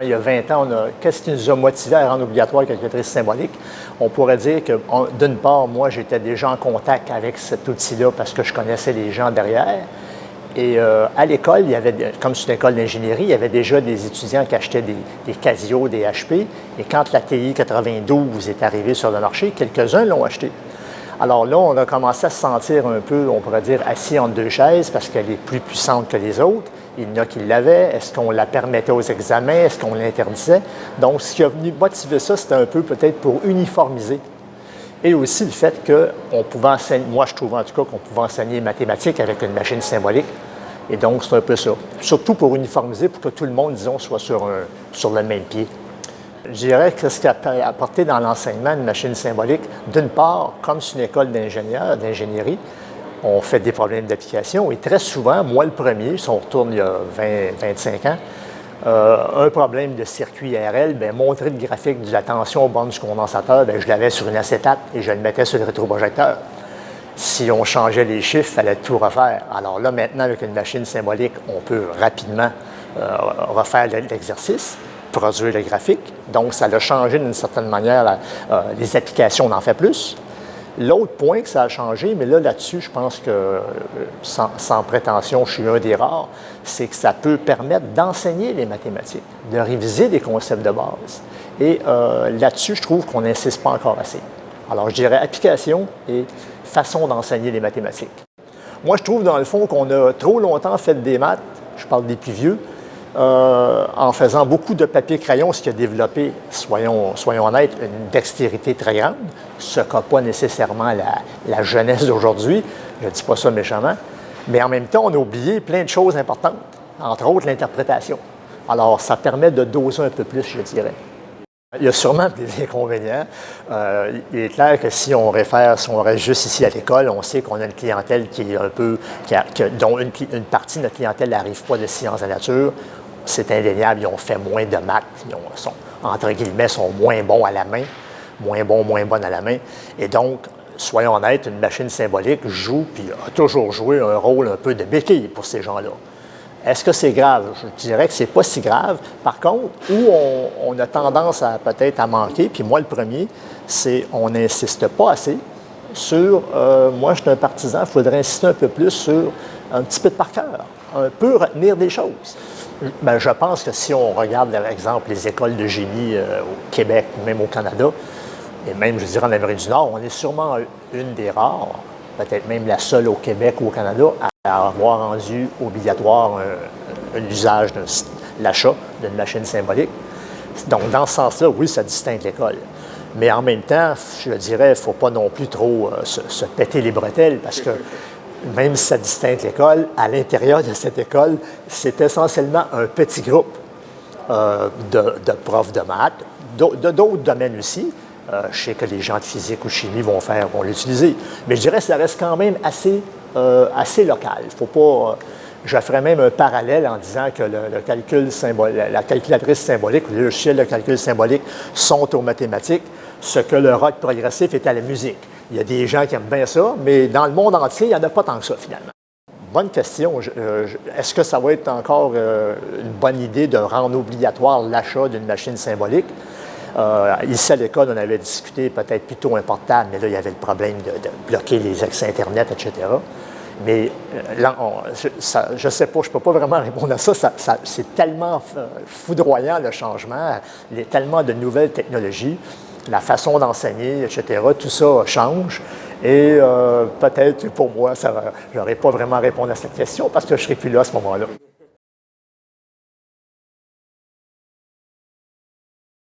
Il y a 20 ans, qu'est-ce qui nous a motivés à rendre obligatoire la calculatrice symbolique? On pourrait dire que, d'une part, moi, j'étais déjà en contact avec cet outil-là parce que je connaissais les gens derrière. Et à l'école, il y avait, comme c'est une école d'ingénierie, il y avait déjà des étudiants qui achetaient des Casio, des HP. Et quand la TI 92 est arrivée sur le marché, quelques-uns l'ont acheté. Alors là, on a commencé à se sentir un peu, on pourrait dire, assis entre deux chaises parce qu'elle est plus puissante que les autres. Il y en a qui l'avaient. Est-ce qu'on la permettait aux examens? Est-ce qu'on l'interdisait? Donc, ce qui a venu motiver ça, c'était un peu peut-être pour uniformiser. Et aussi le fait qu'on pouvait enseigner, moi je trouvais en tout cas qu'on pouvait enseigner les mathématiques avec une machine symbolique. Et donc, c'est un peu ça. Surtout pour uniformiser, pour que tout le monde, disons, soit sur le même pied. Je dirais que ce qui a apporté dans l'enseignement une machine symbolique, d'une part, comme c'est une école d'ingénieurs, d'ingénierie, on fait des problèmes d'application et très souvent, moi le premier, si on retourne il y a 20-25 ans, un problème de circuit RL, bien, montrer le graphique de la tension aux bornes du condensateur, bien, je l'avais sur une acétate et je le mettais sur le rétroprojecteur. Si on changeait les chiffres, il fallait tout refaire. Alors là, maintenant, avec une machine symbolique, on peut rapidement refaire l'exercice, produire le graphique. Donc, ça a changé d'une certaine manière les applications, on en fait plus. L'autre point que ça a changé, mais là-dessus, je pense que, sans prétention, je suis un des rares, c'est que ça peut permettre d'enseigner les mathématiques, de réviser des concepts de base. Et là-dessus, je trouve qu'on n'insiste pas encore assez. Alors, je dirais application et façon d'enseigner les mathématiques. Moi, je trouve, dans le fond, qu'on a trop longtemps fait des maths, je parle des plus vieux, en faisant beaucoup de papier-crayon, ce qui a développé, soyons honnêtes, une dextérité très grande, ce qu'a pas nécessairement la jeunesse d'aujourd'hui, je ne dis pas ça méchamment, mais en même temps, on a oublié plein de choses importantes, entre autres l'interprétation. Alors, ça permet de doser un peu plus, je dirais. Il y a sûrement des inconvénients. Il est clair que si on reste juste ici à l'école, on sait qu'on a une clientèle qui est un peu, dont une partie de notre clientèle n'arrive pas de sciences de la nature. C'est indéniable, ils ont fait moins de maths, entre guillemets, sont moins bons à la main, moins bonnes à la main. Et donc, soyons honnêtes, une machine symbolique joue, puis a toujours joué un rôle un peu de béquille pour ces gens-là. Est-ce que c'est grave? Je dirais que c'est pas si grave. Par contre, où on a tendance à peut-être à manquer, puis moi le premier, c'est on n'insiste pas assez sur, moi je suis un partisan, il faudrait insister un peu plus sur un petit peu de par cœur, un peu retenir des choses. Bien, je pense que si on regarde, par exemple, les écoles de génie au Québec, même au Canada, et même, je dirais, en Amérique du Nord, on est sûrement une des rares, peut-être même la seule au Québec ou au Canada, à avoir rendu obligatoire l'usage l'achat d'une machine symbolique. Donc, dans ce sens-là, oui, ça distingue l'école. Mais en même temps, je dirais, il ne faut pas non plus trop se péter les bretelles parce que même si ça distingue l'école, à l'intérieur de cette école, c'est essentiellement un petit groupe de profs de maths, d'autres domaines aussi. Je sais que les gens de physique ou chimie vont l'utiliser. Mais je dirais que ça reste quand même assez local. Faut pas, je ferais même un parallèle en disant que la calculatrice symbolique, le logiciel de calcul symbolique sont aux mathématiques, ce que le rock progressif est à la musique. Il y a des gens qui aiment bien ça, mais dans le monde entier, il n'y en a pas tant que ça, finalement. Bonne question. Est-ce que ça va être encore une bonne idée de rendre obligatoire l'achat d'une machine symbolique? Ici, à l'école, on avait discuté peut-être plutôt un portable, mais là, il y avait le problème de bloquer les accès Internet, etc. Mais là, je ne sais pas, je ne peux pas vraiment répondre à ça. C'est tellement foudroyant, le changement, tellement de nouvelles technologies, la façon d'enseigner, etc. Tout ça change. Et peut-être, pour moi, je n'aurais pas vraiment répondu à cette question parce que je ne serai plus là à ce moment-là.